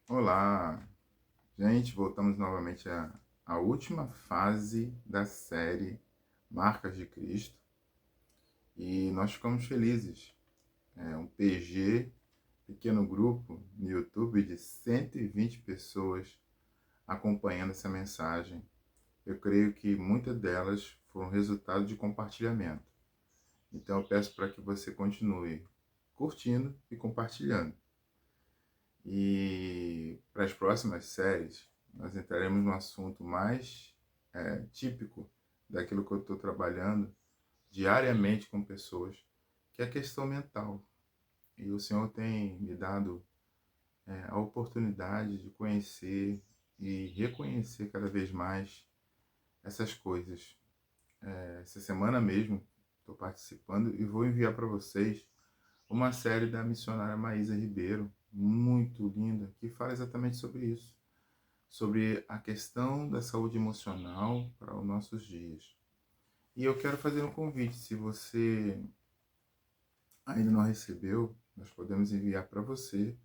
Olá, gente, voltamos novamente à última fase da série Marcas de Cristo e nós ficamos felizes. É um PG, pequeno grupo no YouTube de 120 pessoas acompanhando essa mensagem. Eu creio que muitas delas foram resultado de compartilhamento. Então eu peço para que você continue curtindo e compartilhando. E para as próximas séries, nós entraremos no assunto mais típico daquilo que eu estou trabalhando diariamente com pessoas, que é a questão mental. E o Senhor tem me dado a oportunidade de conhecer e reconhecer cada vez mais essas coisas. Essa semana mesmo estou participando e vou enviar para vocês uma série da missionária Maísa Ribeiro, muito linda, que fala exatamente sobre isso, sobre a questão da saúde emocional para os nossos dias. E eu quero fazer um convite, se você ainda não recebeu, nós podemos enviar para você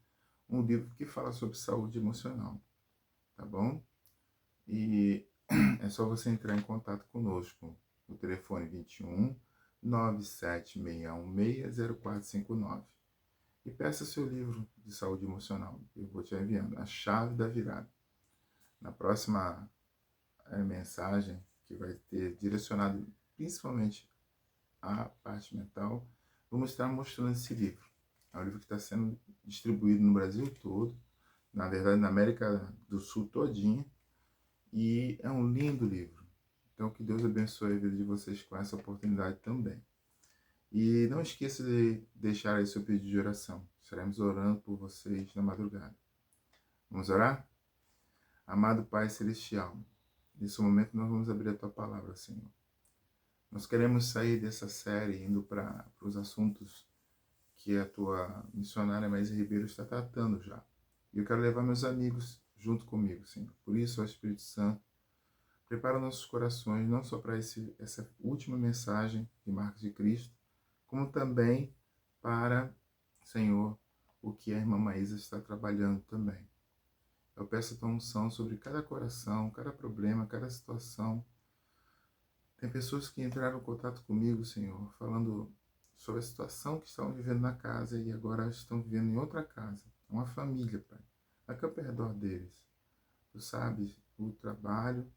um livro que fala sobre saúde emocional, tá bom? E é só você entrar em contato conosco no telefone 21 976160459 e peça seu livro de saúde emocional. Eu vou te enviando a chave da virada. Na próxima mensagem, que vai ter direcionado principalmente à parte mental, vamos estar mostrando esse livro. É um livro que está sendo distribuído no Brasil todo, na verdade na América do Sul todinha, e é um lindo livro. Então que Deus abençoe a vida de vocês com essa oportunidade também. E não esqueça de deixar aí seu pedido de oração. Estaremos orando por vocês na madrugada. Vamos orar? Amado Pai Celestial, nesse momento nós vamos abrir a Tua Palavra, Senhor. Nós queremos sair dessa série indo para os assuntos que a Tua missionária Maísa Ribeiro está tratando já. E eu quero levar meus amigos junto comigo, Senhor. Por isso, ó Espírito Santo, prepara nossos corações não só para essa última mensagem de Marcos de Cristo, como também para, Senhor, o que a irmã Maísa está trabalhando também. Eu peço a tua unção sobre cada coração, cada problema, cada situação. Tem pessoas que entraram em contato comigo, Senhor, falando sobre a situação que estavam vivendo na casa e agora estão vivendo em outra casa. Uma família, Pai. Acampa ao redor deles. Tu sabes o trabalho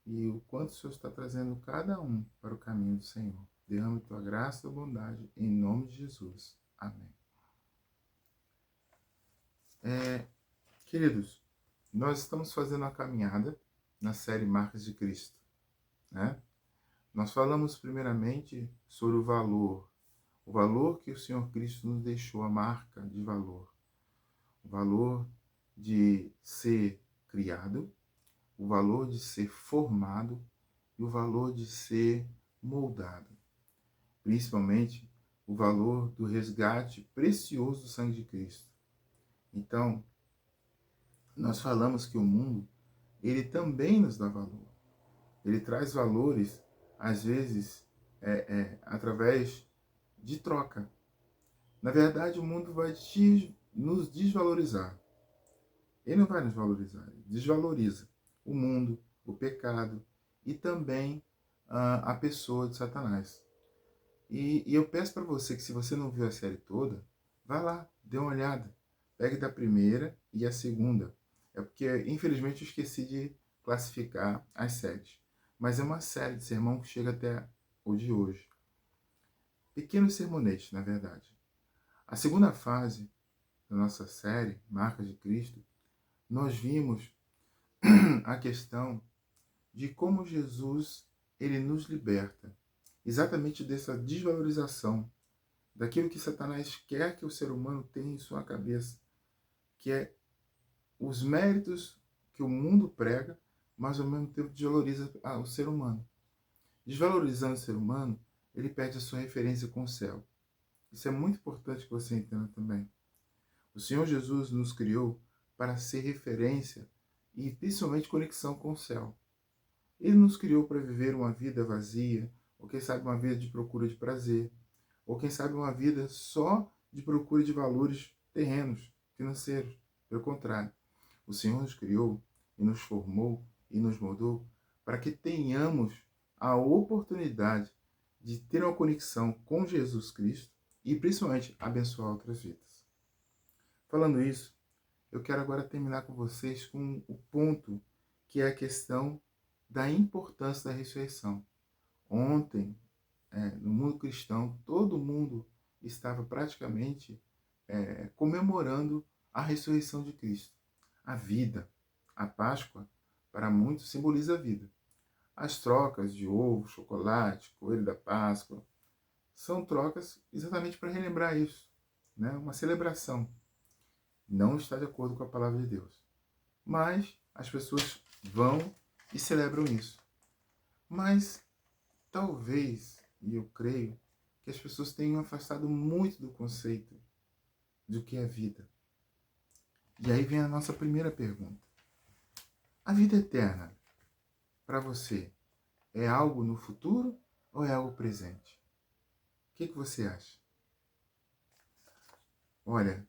e o quanto o Senhor está trazendo cada um para o caminho do Senhor. Derrame tua graça e tua bondade em nome de Jesus. Amém. Queridos, nós estamos fazendo a caminhada na série Marcas de Cristo, né? Nós falamos primeiramente sobre o valor que o Senhor Cristo nos deixou, a marca de valor, o valor de ser criado, o valor de ser formado e o valor de ser moldado, principalmente o valor do resgate precioso do sangue de Cristo. Então, nós falamos que o mundo, ele também nos dá valor. Ele traz valores, às vezes, através de troca. Na verdade, o mundo vai nos desvalorizar. Ele não vai nos valorizar, ele desvaloriza o mundo, o pecado e também a pessoa de Satanás. E eu peço para você que, se você não viu a série toda, vá lá, dê uma olhada. Pegue da primeira e a segunda. É porque, infelizmente, eu esqueci de classificar as séries. Mas é uma série de sermão que chega até o de hoje. Pequenos sermonetes, na verdade. A segunda fase da nossa série, Marcas de Cristo, nós vimos a questão de como Jesus ele nos liberta exatamente dessa desvalorização daquilo que Satanás quer que o ser humano tenha em sua cabeça, que é os méritos que o mundo prega, mas ao mesmo tempo desvaloriza o ser humano. Desvalorizando o ser humano, ele perde a sua referência com o céu. Isso é muito importante que você entenda também. O Senhor Jesus nos criou para ser referência e principalmente conexão com o céu. Ele nos criou para viver uma vida vazia, ou quem sabe uma vida de procura de prazer, ou quem sabe uma vida só de procura de valores terrenos, financeiros. Pelo contrário. O Senhor nos criou e nos formou e nos moldou para que tenhamos a oportunidade de ter uma conexão com Jesus Cristo e principalmente abençoar outras vidas. Falando isso, eu quero agora terminar com vocês com o ponto que é a questão da importância da ressurreição. Ontem, no mundo cristão, todo mundo estava praticamente comemorando a ressurreição de Cristo. A vida, a Páscoa, para muitos simboliza a vida. As trocas de ovo, chocolate, coelho da Páscoa, são trocas exatamente para relembrar isso, né? Uma celebração. Não está de acordo com a palavra de Deus. Mas as pessoas vão e celebram isso. Mas talvez, e eu creio, que as pessoas tenham afastado muito do conceito do que é vida. E aí vem a nossa primeira pergunta. A vida eterna, para você, é algo no futuro ou é algo presente? O que você acha? Olha,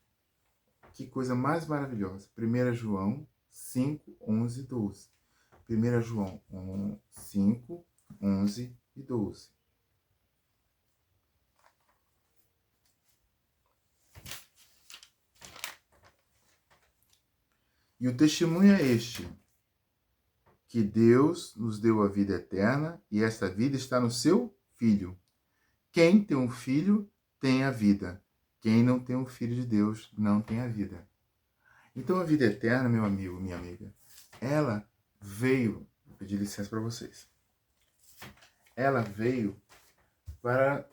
que coisa mais maravilhosa. 1 João 5, 11 e 12. 1 João 5, 11 e 12. E o testemunho é este, que Deus nos deu a vida eterna e esta vida está no seu Filho. Quem tem um filho tem a vida. Quem não tem um filho de Deus não tem a vida. Então a vida eterna, meu amigo, minha amiga, ela veio, vou pedir licença para vocês, ela veio para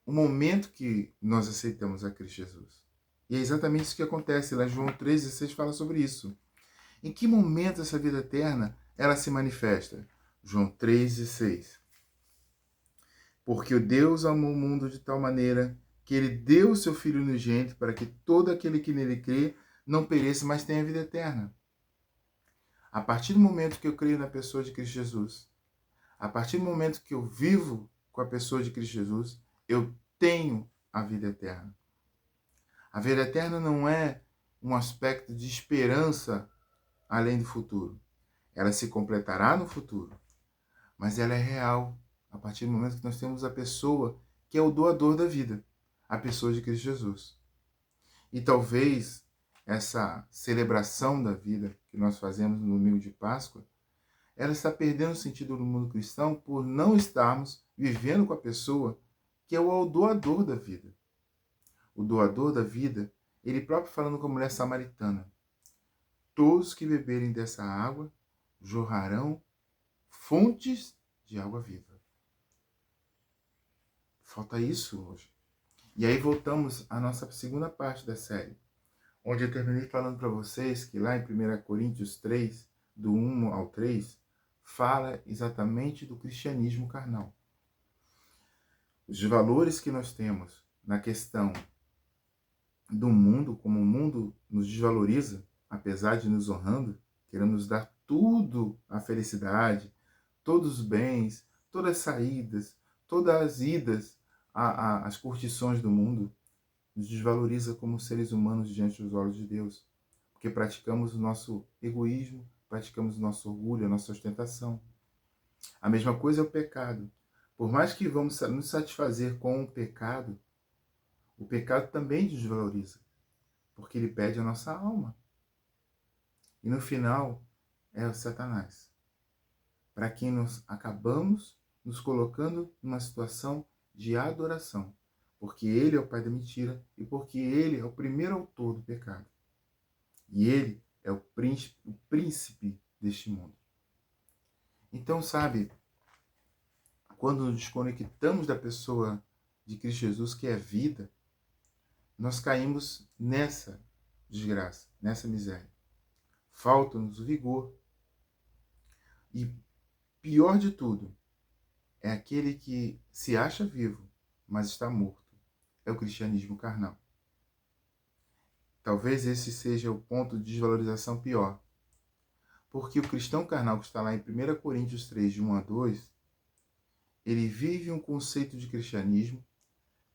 o momento que nós aceitamos a Cristo Jesus. E é exatamente isso que acontece. Lá em João 3,16 fala sobre isso. Em que momento essa vida eterna ela se manifesta? João 3,16. Porque o Deus amou o mundo de tal maneira que ele deu o seu Filho unigênito para que todo aquele que nele crê não pereça, mas tenha vida eterna. A partir do momento que eu creio na pessoa de Cristo Jesus, a partir do momento que eu vivo com a pessoa de Cristo Jesus, eu tenho a vida eterna. A vida eterna não é um aspecto de esperança além do futuro. Ela se completará no futuro, mas ela é real a partir do momento que nós temos a pessoa que é o doador da vida, a pessoa de Cristo Jesus. E talvez essa celebração da vida que nós fazemos no domingo de Páscoa, ela está perdendo o sentido no mundo cristão por não estarmos vivendo com a pessoa que é o doador da vida. O doador da vida, ele próprio falando com a mulher samaritana. Todos que beberem dessa água jorrarão fontes de água viva. Falta isso hoje. E aí voltamos à nossa segunda parte da série, onde eu terminei falando para vocês que lá em 1 Coríntios 3, do 1 ao 3, fala exatamente do cristianismo carnal. Os valores que nós temos na questão do mundo, como o mundo nos desvaloriza, apesar de nos honrando, querendo nos dar tudo, a felicidade, todos os bens, todas as saídas, todas as idas às curtições do mundo, nos desvaloriza como seres humanos diante dos olhos de Deus, porque praticamos o nosso egoísmo, praticamos o nosso orgulho, a nossa ostentação. A mesma coisa é o pecado. Por mais que vamos nos satisfazer com o pecado também desvaloriza, porque ele pede a nossa alma. E no final é o Satanás, para quem nós acabamos nos colocando numa situação de adoração, porque ele é o pai da mentira e porque ele é o primeiro autor do pecado. E ele é o príncipe deste mundo. Então, sabe, quando nos desconectamos da pessoa de Cristo Jesus, que é vida, nós caímos nessa desgraça, nessa miséria. Falta-nos o vigor. E pior de tudo, é aquele que se acha vivo, mas está morto. É o cristianismo carnal. Talvez esse seja o ponto de desvalorização pior. Porque o cristão carnal que está lá em 1 Coríntios 3, de 1 a 2, ele vive um conceito de cristianismo,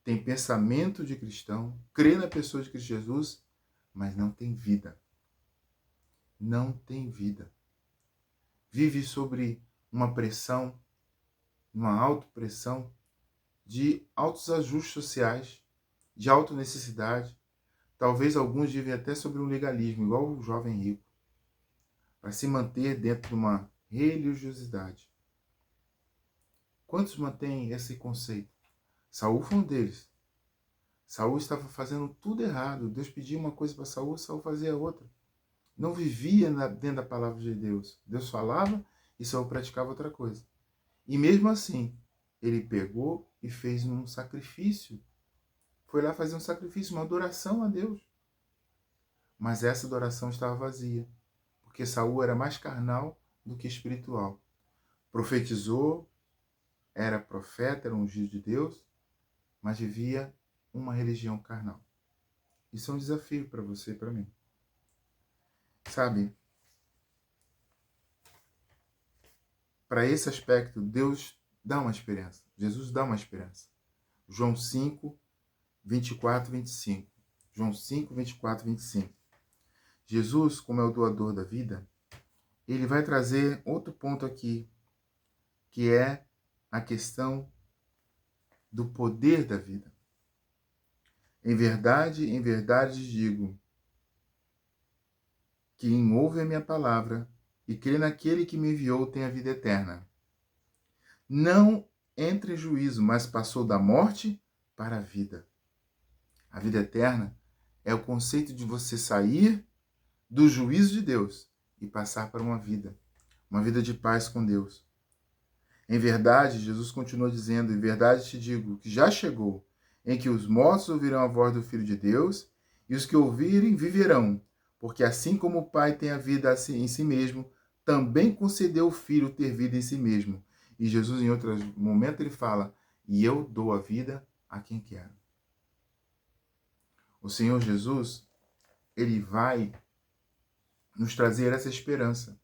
tem pensamento de cristão, crê na pessoa de Cristo Jesus, mas não tem vida. Não tem vida. Vive sobre uma pressão, uma autopressão, de altos ajustes sociais, de autonecessidade. Talvez alguns vivem até sobre um legalismo, igual o jovem rico, para se manter dentro de uma religiosidade. Quantos mantêm esse conceito? Saul foi um deles. Saul estava fazendo tudo errado. Deus pedia uma coisa para Saul, Saul fazia outra. Não vivia dentro da palavra de Deus. Deus falava e Saul praticava outra coisa. E mesmo assim, ele pegou e fez um sacrifício. Foi lá fazer um sacrifício, uma adoração a Deus. Mas essa adoração estava vazia, porque Saul era mais carnal do que espiritual. Profetizou, era profeta, era ungido de Deus, mas vivia uma religião carnal. Isso é um desafio para você e para mim. Sabe, para esse aspecto, Deus dá uma esperança. Jesus dá uma esperança. João 5, 24, 25. João 5, 24, 25. Jesus, como é o doador da vida, ele vai trazer outro ponto aqui, que é a questão do poder da vida. Em verdade digo, que quem ouve a minha palavra e crê naquele que me enviou tem a vida eterna. Não entra em juízo, mas passou da morte para a vida. A vida eterna é o conceito de você sair do juízo de Deus e passar para uma vida de paz com Deus. Em verdade, Jesus continua dizendo, em verdade te digo, que já chegou, em que os mortos ouvirão a voz do Filho de Deus, e os que ouvirem viverão, porque assim como o Pai tem a vida em si mesmo, também concedeu o Filho ter vida em si mesmo. E Jesus, em outro momento, ele fala, e eu dou a vida a quem quero. O Senhor Jesus, ele vai nos trazer essa esperança.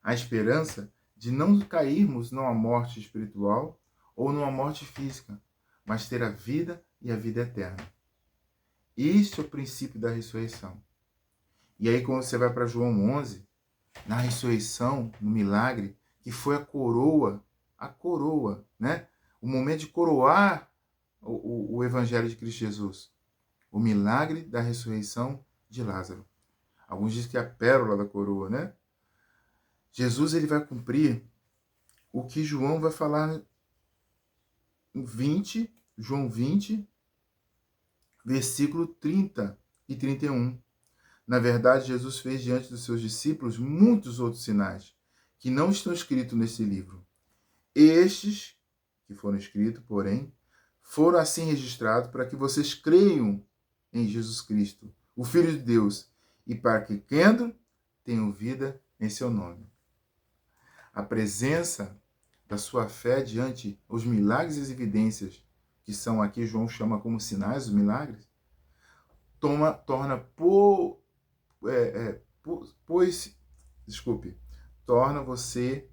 A esperança de não cairmos numa morte espiritual ou numa morte física, mas ter a vida e a vida eterna. Este é o princípio da ressurreição. E aí, quando você vai para João 11, na ressurreição, no milagre, que foi a coroa, né? O momento de coroar o Evangelho de Cristo Jesus. O milagre da ressurreição de Lázaro. Alguns dizem que é a pérola da coroa, né? Jesus, ele vai cumprir o que João vai falar em João 20, versículo 30 e 31. Na verdade, Jesus fez diante dos seus discípulos muitos outros sinais, que não estão escritos nesse livro. Estes, que foram escritos, porém, foram assim registrados para que vocês creiam em Jesus Cristo, o Filho de Deus, e para que, crendo, tenham vida em seu nome. A presença da sua fé diante os milagres e as evidências, que são aqui, João chama como sinais os milagres, torna você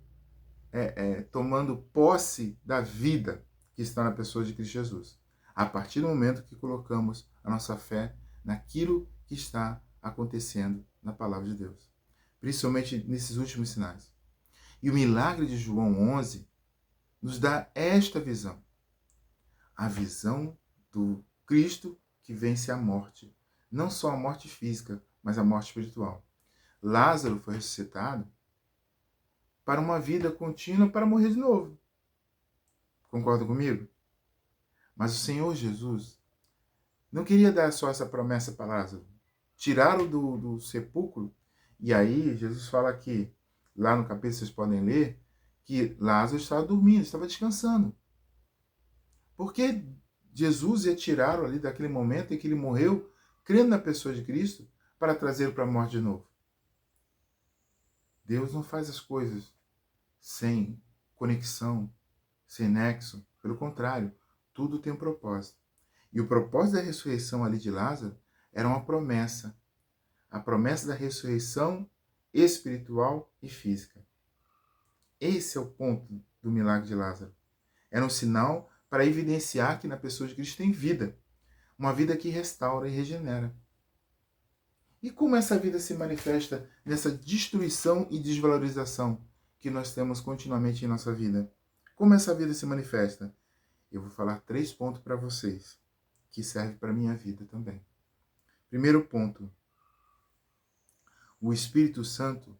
tomando posse da vida que está na pessoa de Cristo Jesus. A partir do momento que colocamos a nossa fé naquilo que está acontecendo na palavra de Deus. Principalmente nesses últimos sinais. E o milagre de João 11 nos dá esta visão. A visão do Cristo que vence a morte. Não só a morte física, mas a morte espiritual. Lázaro foi ressuscitado para uma vida contínua para morrer de novo. Concorda comigo? Mas o Senhor Jesus não queria dar só essa promessa para Lázaro. Tiraram do sepulcro. E aí Jesus fala que, lá no capítulo vocês podem ler, que Lázaro estava dormindo, estava descansando. Porque Jesus ia tirá-lo ali daquele momento em que ele morreu, crendo na pessoa de Cristo, para trazê-lo para a morte de novo. Deus não faz as coisas sem conexão, sem nexo. Pelo contrário, tudo tem um propósito. E o propósito da ressurreição ali de Lázaro era uma promessa. A promessa da ressurreição espiritual e física. Esse é o ponto do milagre de Lázaro. Era um sinal para evidenciar que na pessoa de Cristo tem vida. Uma vida que restaura e regenera. E como essa vida se manifesta nessa destruição e desvalorização que nós temos continuamente em nossa vida? Como essa vida se manifesta? Eu vou falar 3 pontos para vocês, que servem para a minha vida também. Primeiro ponto, o Espírito Santo,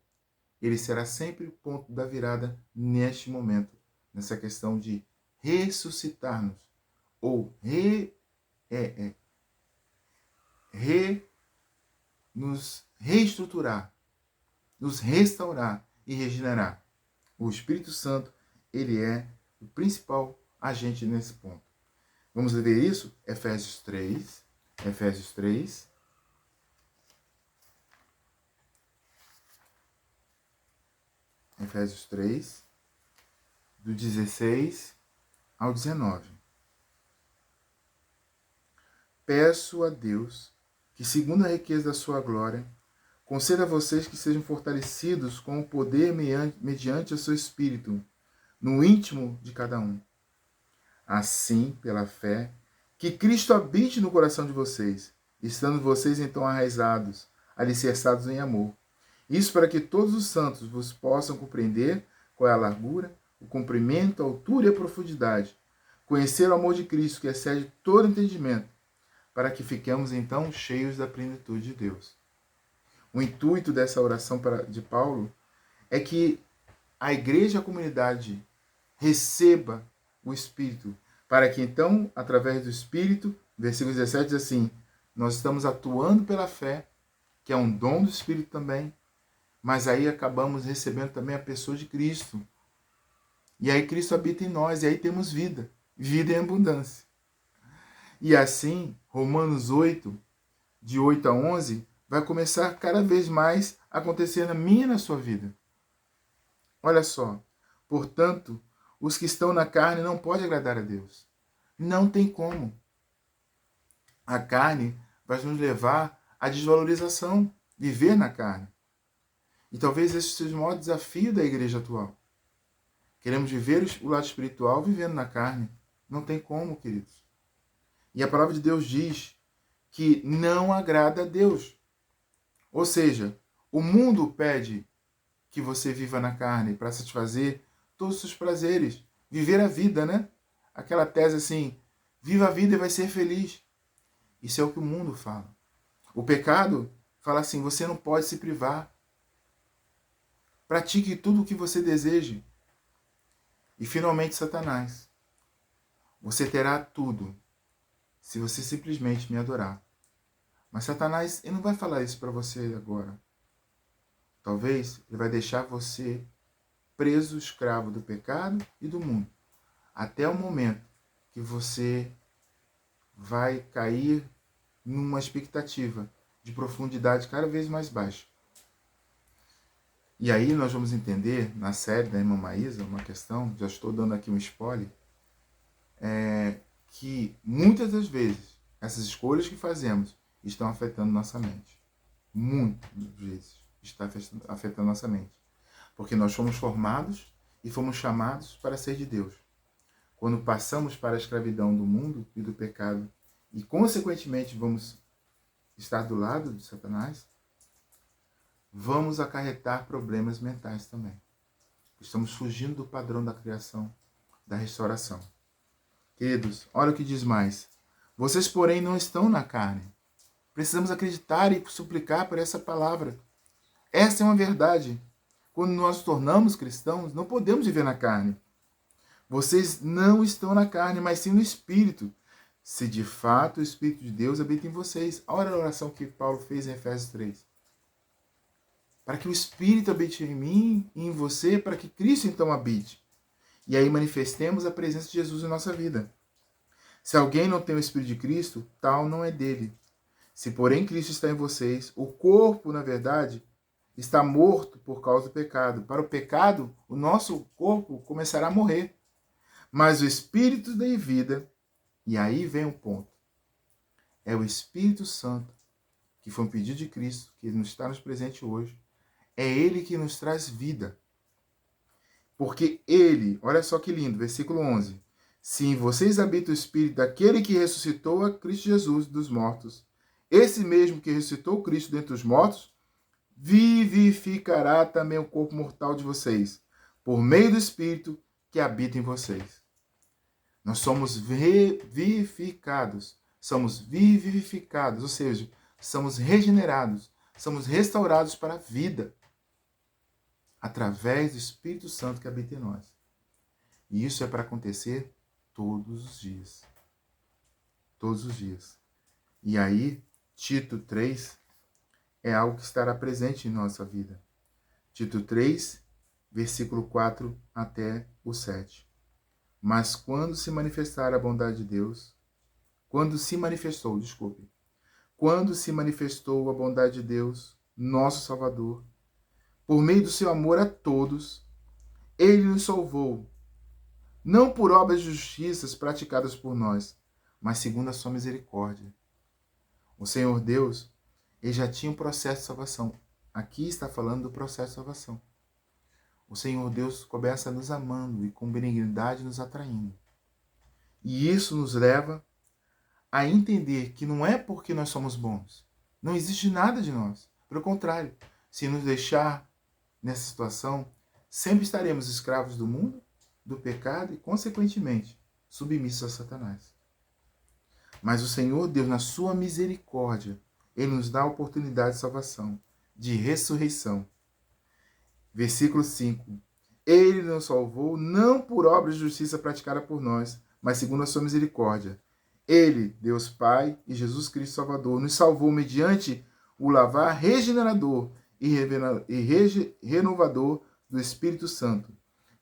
ele será sempre o ponto da virada neste momento, nessa questão de ressuscitar-nos, ou nos reestruturar, nos restaurar e regenerar. O Espírito Santo, ele é o principal agente nesse ponto. Vamos ver isso? Efésios 3. Efésios 3. Efésios 3, do 16 ao 19. Peço a Deus que, segundo a riqueza da sua glória, conceda a vocês que sejam fortalecidos com o poder mediante o seu Espírito, no íntimo de cada um. Assim, pela fé, que Cristo habite no coração de vocês, estando vocês então arraizados, alicerçados em amor. Isso para que todos os santos vos possam compreender qual é a largura, o comprimento, a altura e a profundidade, conhecer o amor de Cristo que excede todo entendimento, para que fiquemos então cheios da plenitude de Deus. O intuito dessa oração de Paulo é que a igreja e a comunidade receba o Espírito, para que então, através do Espírito, versículo 17 diz assim, nós estamos atuando pela fé, que é um dom do Espírito também, mas aí acabamos recebendo também a pessoa de Cristo. E aí Cristo habita em nós, e aí temos vida, vida em abundância. E assim, Romanos 8, de 8 a 11, vai começar cada vez mais a acontecer na minha e na sua vida. Olha só, portanto, os que estão na carne não podem agradar a Deus. Não tem como. A carne vai nos levar à desvalorização, viver na carne. E talvez esse seja o maior desafio da igreja atual. Queremos viver o lado espiritual vivendo na carne. Não tem como, queridos. E a palavra de Deus diz que não agrada a Deus. Ou seja, o mundo pede que você viva na carne para satisfazer todos os seus prazeres. Viver a vida, né? Aquela tese assim, viva a vida e vai ser feliz. Isso é o que o mundo fala. O pecado fala assim, você não pode se privar. Pratique tudo o que você deseje. E finalmente, Satanás. Você terá tudo se você simplesmente me adorar. Mas Satanás, ele não vai falar isso para você agora. Talvez ele vai deixar você preso, escravo do pecado e do mundo. Até o momento que você vai cair numa expectativa de profundidade cada vez mais baixa. E aí nós vamos entender, na série da irmã Maísa, uma questão, já estou dando aqui um spoiler, que muitas das vezes essas escolhas que fazemos estão afetando nossa mente. Muitas vezes está afetando nossa mente. Porque nós fomos formados e fomos chamados para ser de Deus. Quando passamos para a escravidão do mundo e do pecado e, consequentemente, vamos estar do lado de Satanás, vamos acarretar problemas mentais também. Estamos fugindo do padrão da criação, da restauração. Queridos, olha o que diz mais. Vocês, porém, não estão na carne. Precisamos acreditar e suplicar por essa palavra. Essa é uma verdade. Quando nós nos tornamos cristãos, não podemos viver na carne. Vocês não estão na carne, mas sim no Espírito. Se de fato o Espírito de Deus habita em vocês. Olha a oração que Paulo fez em Efésios 3. Para que o Espírito habite em mim e em você, para que Cristo então habite. E aí manifestemos a presença de Jesus em nossa vida. Se alguém não tem o Espírito de Cristo, tal não é dele. Se porém Cristo está em vocês, o corpo, na verdade, está morto por causa do pecado. Para o pecado, o nosso corpo começará a morrer. Mas o Espírito da vida, e aí vem um ponto, é o Espírito Santo, que foi um pedido de Cristo, que nos está nos presente hoje. É Ele que nos traz vida. Porque Ele, olha só que lindo, versículo 11. Se em vocês habita o Espírito daquele que ressuscitou a Cristo Jesus dos mortos, esse mesmo que ressuscitou Cristo dentre os mortos, vivificará também o corpo mortal de vocês, por meio do Espírito que habita em vocês. Nós somos vivificados, ou seja, somos regenerados, somos restaurados para a vida, através do Espírito Santo que habita em nós. E isso é para acontecer todos os dias. Todos os dias. E aí, Tito 3 é algo que estará presente em nossa vida. Tito 3, versículo 4 até o 7. Mas quando se manifestar a bondade de Deus, quando se manifestou a bondade de Deus, nosso Salvador, por meio do seu amor a todos, ele nos salvou, não por obras de justiça praticadas por nós, mas segundo a sua misericórdia. O Senhor Deus, ele já tinha um processo de salvação. Aqui está falando do processo de salvação. O Senhor Deus começa nos amando e com benignidade nos atraindo. E isso nos leva a entender que não é porque nós somos bons. Não existe nada de nós. Pelo contrário, se nos deixar nessa situação, sempre estaremos escravos do mundo, do pecado e, consequentemente, submissos a Satanás. Mas o Senhor Deus, na sua misericórdia, ele nos dá a oportunidade de salvação, de ressurreição. Versículo 5. Ele nos salvou não por obras de justiça praticada por nós, mas segundo a sua misericórdia. Ele, Deus Pai e Jesus Cristo Salvador, nos salvou mediante o lavar regenerador e renovador do Espírito Santo,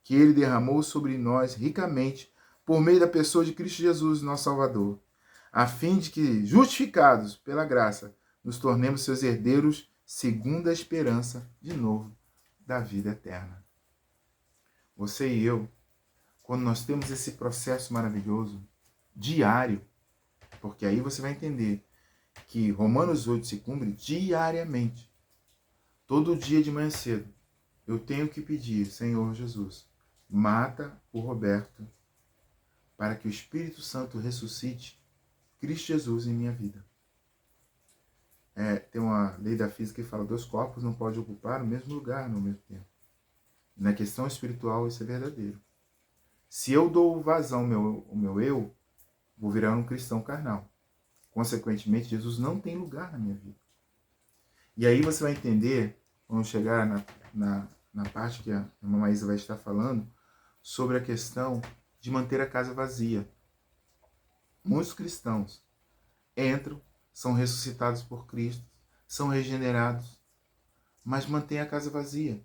que ele derramou sobre nós ricamente por meio da pessoa de Cristo Jesus, nosso Salvador, a fim de que, justificados pela graça, nos tornemos seus herdeiros segundo a esperança, de novo, da vida eterna. Você e eu, quando nós temos esse processo maravilhoso, diário, porque aí você vai entender que Romanos 8 se cumpre diariamente. Todo dia de manhã cedo, eu tenho que pedir, Senhor Jesus, mata o Roberto, para que o Espírito Santo ressuscite Cristo Jesus em minha vida. Tem uma lei da física que fala: 2 corpos não podem ocupar o mesmo lugar no mesmo tempo. Na questão espiritual, isso é verdadeiro. Se eu dou vazão ao meu eu, vou virar um cristão carnal. Consequentemente, Jesus não tem lugar na minha vida. E aí você vai entender, quando chegar na parte que a irmã Maísa vai estar falando, sobre a questão de manter a casa vazia. Muitos cristãos entram, são ressuscitados por Cristo, são regenerados, mas mantêm a casa vazia.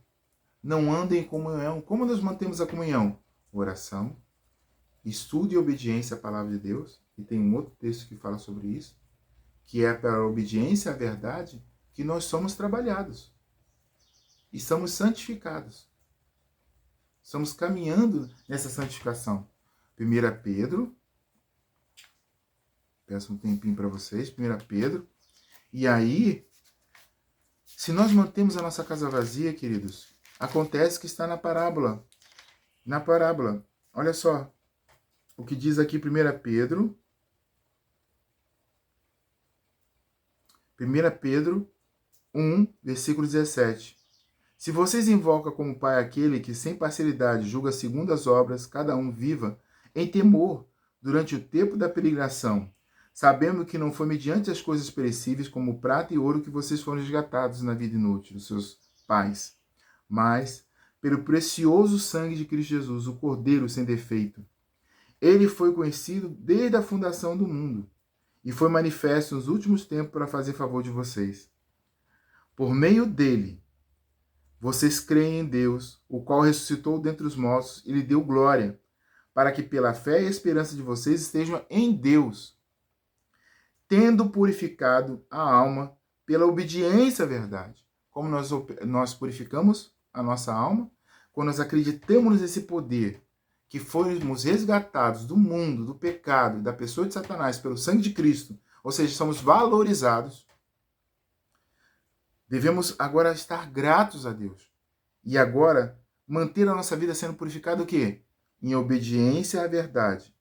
Não andem em comunhão. Como nós mantemos a comunhão? Oração, estudo e obediência à palavra de Deus, e tem um outro texto que fala sobre isso, que é pela obediência à verdade que nós somos trabalhados e somos santificados. Estamos caminhando nessa santificação. 1 Pedro, peço um tempinho para vocês, 1 Pedro, e aí, se nós mantemos a nossa casa vazia, queridos, acontece que está na parábola. Na parábola, olha só, o que diz aqui 1 Pedro, 1 Pedro 1, versículo 17. Se vocês invocam como Pai aquele que sem parcialidade julga segundo as obras, cada um viva em temor durante o tempo da peregrinação, sabendo que não foi mediante as coisas perecíveis como prata e ouro que vocês foram resgatados na vida inútil dos seus pais, mas pelo precioso sangue de Cristo Jesus, o Cordeiro sem defeito. Ele foi conhecido desde a fundação do mundo e foi manifesto nos últimos tempos para fazer favor de vocês. Por meio dele, vocês creem em Deus, o qual ressuscitou dentre os mortos e lhe deu glória, para que pela fé e a esperança de vocês estejam em Deus, tendo purificado a alma pela obediência à verdade. Como nós purificamos a nossa alma? Quando nós acreditamos nesse poder, que fomos resgatados do mundo, do pecado e da pessoa de Satanás pelo sangue de Cristo, ou seja, somos valorizados, devemos agora estar gratos a Deus. E agora, manter a nossa vida sendo purificada o quê? Em obediência à verdade,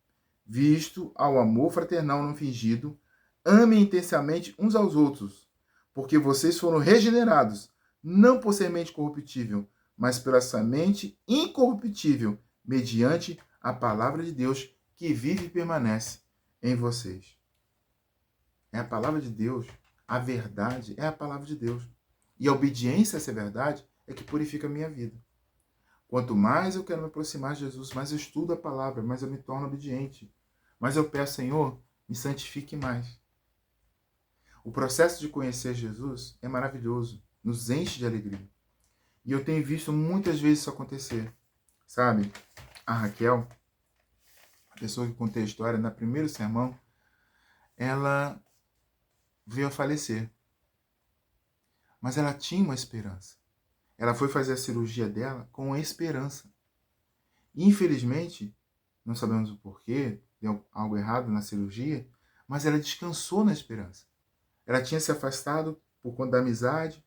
visto ao amor fraternal não fingido, Amem intensamente uns aos outros, porque vocês foram regenerados, não por semente corruptível, mas pela semente incorruptível, mediante a palavra de Deus que vive e permanece em vocês. É a palavra de Deus, a verdade é a palavra de Deus. E a obediência a essa verdade é que purifica a minha vida. Quanto mais eu quero me aproximar de Jesus, mais eu estudo a palavra, mais eu me torno obediente. Mais eu peço, Senhor, me santifique mais. O processo de conhecer Jesus é maravilhoso, nos enche de alegria. E eu tenho visto muitas vezes isso acontecer. Sabe, a Raquel, a pessoa que contei a história, no primeiro sermão, ela veio a falecer. Mas ela tinha uma esperança. Ela foi fazer a cirurgia dela com a esperança. Infelizmente, não sabemos o porquê, deu algo errado na cirurgia, mas ela descansou na esperança. Ela tinha se afastado por conta da amizade,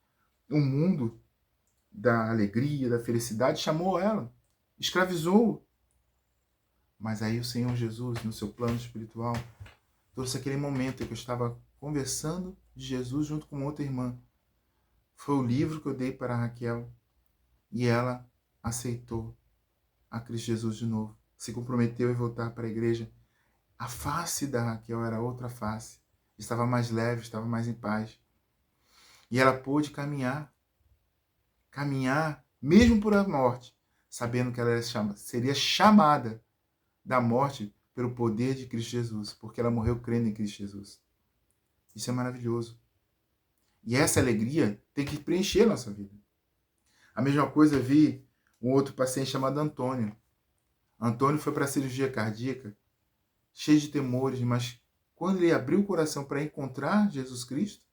o mundo da alegria, da felicidade chamou ela, escravizou-o. Mas aí o Senhor Jesus, no seu plano espiritual, trouxe aquele momento em que eu estava conversando de Jesus junto com outra irmã. Foi o livro que eu dei para a Raquel e ela aceitou a Cristo Jesus de novo. Se comprometeu em voltar para a igreja. A face da Raquel era outra face. Estava mais leve, estava mais em paz. E ela pôde caminhar, mesmo por a morte, sabendo que ela seria chamada da morte pelo poder de Cristo Jesus, porque ela morreu crendo em Cristo Jesus. Isso é maravilhoso. E essa alegria tem que preencher a nossa vida. A mesma coisa eu vi um outro paciente chamado Antônio. Antônio foi para a cirurgia cardíaca, cheio de temores, mas quando ele abriu o coração para encontrar Jesus Cristo,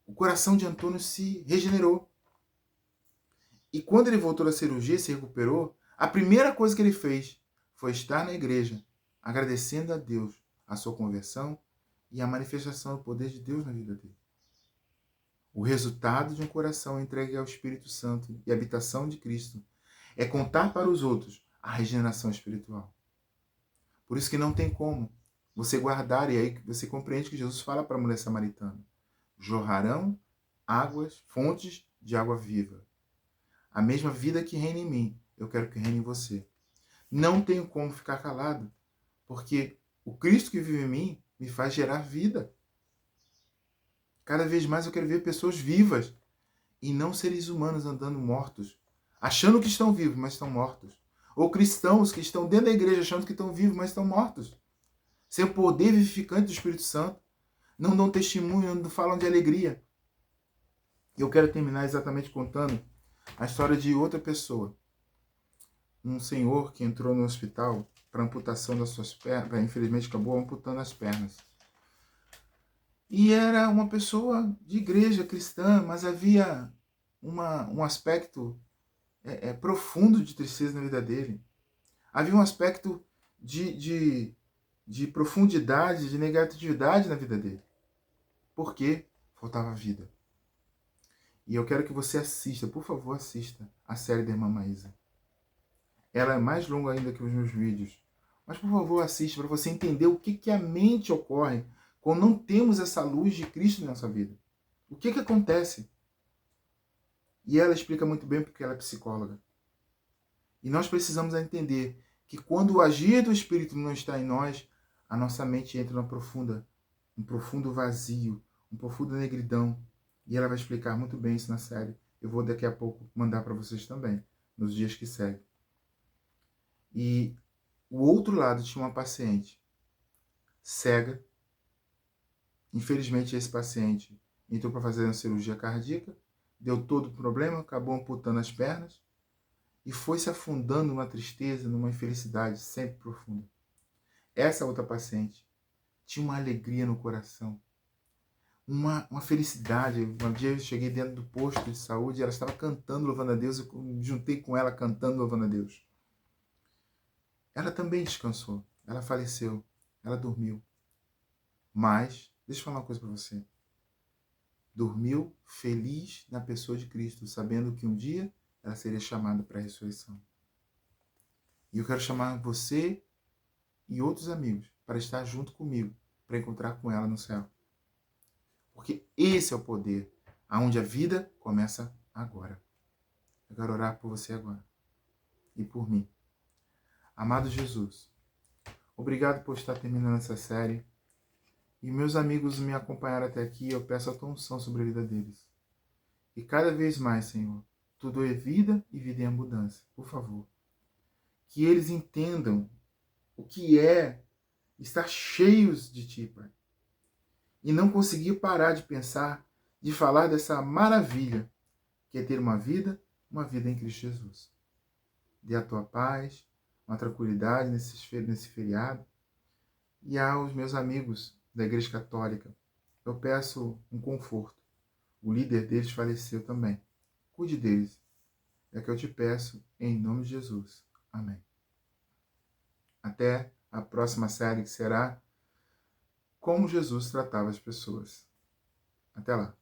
o coração de Antônio se regenerou. E quando ele voltou da cirurgia, se recuperou, a primeira coisa que ele fez foi estar na igreja, agradecendo a Deus a sua conversão e a manifestação do poder de Deus na vida dele. O resultado de um coração entregue ao Espírito Santo e a habitação de Cristo é contar para os outros a regeneração espiritual. Por isso que não tem como você guardar, e aí você compreende que Jesus fala para a mulher samaritana: jorrarão águas, fontes de água viva. A mesma vida que reina em mim, eu quero que reine em você. Não tenho como ficar calado, porque o Cristo que vive em mim me faz gerar vida. Cada vez mais eu quero ver pessoas vivas e não seres humanos andando mortos, achando que estão vivos, mas estão mortos. Ou cristãos que estão dentro da igreja achando que estão vivos, mas estão mortos. Sem o poder vivificante do Espírito Santo. Não dão testemunho, não falam de alegria. E eu quero terminar exatamente contando a história de outra pessoa. Um senhor que entrou no hospital para amputação das suas pernas, infelizmente acabou amputando as pernas. E era uma pessoa de igreja cristã, mas havia um aspecto profundo de tristeza na vida dele. Havia um aspecto de profundidade, de negatividade na vida dele. Por quê? Faltava vida. E eu quero que você assista, por favor, assista a série da Irmã Maísa. Ela é mais longa ainda que os meus vídeos. Mas, por favor, assista para você entender o que a mente ocorre quando não temos essa luz de Cristo na nossa vida. O que acontece? E ela explica muito bem porque ela é psicóloga. E nós precisamos entender que quando o agir do Espírito não está em nós, a nossa mente entra um profundo vazio, uma profunda negridão. E ela vai explicar muito bem isso na série. Eu vou daqui a pouco mandar para vocês também, nos dias que seguem. E o outro lado tinha uma paciente cega. Infelizmente, esse paciente entrou para fazer uma cirurgia cardíaca, deu todo o problema, acabou amputando as pernas e foi se afundando numa tristeza, numa infelicidade sempre profunda. Essa outra paciente tinha uma alegria no coração, uma felicidade. Um dia eu cheguei dentro do posto de saúde e ela estava cantando, louvando a Deus, eu me juntei com ela cantando, louvando a Deus. Ela também descansou, ela faleceu, ela dormiu. Mas, deixa eu falar uma coisa para você. Dormiu feliz na pessoa de Cristo, sabendo que um dia ela seria chamada para a ressurreição. E eu quero chamar você e outros amigos para estar junto comigo, para encontrar com ela no céu. Porque esse é o poder, aonde a vida começa agora. Eu quero orar por você agora e por mim. Amado Jesus, obrigado por estar terminando essa série. E meus amigos me acompanharam até aqui, eu peço a tua unção sobre a vida deles. E cada vez mais, Senhor, tudo é vida e vida em abundância, por favor. Que eles entendam o que é estar cheios de Ti, Pai. E não conseguir parar de pensar, de falar dessa maravilha que é ter uma vida em Cristo Jesus. Dê a Tua paz, uma tranquilidade nesse feriado. E aos meus amigos da Igreja Católica, eu peço um conforto. O líder deles faleceu também. Cuide deles. É que eu te peço, em nome de Jesus. Amém. Até a próxima série, que será Como Jesus Tratava as Pessoas. Até lá.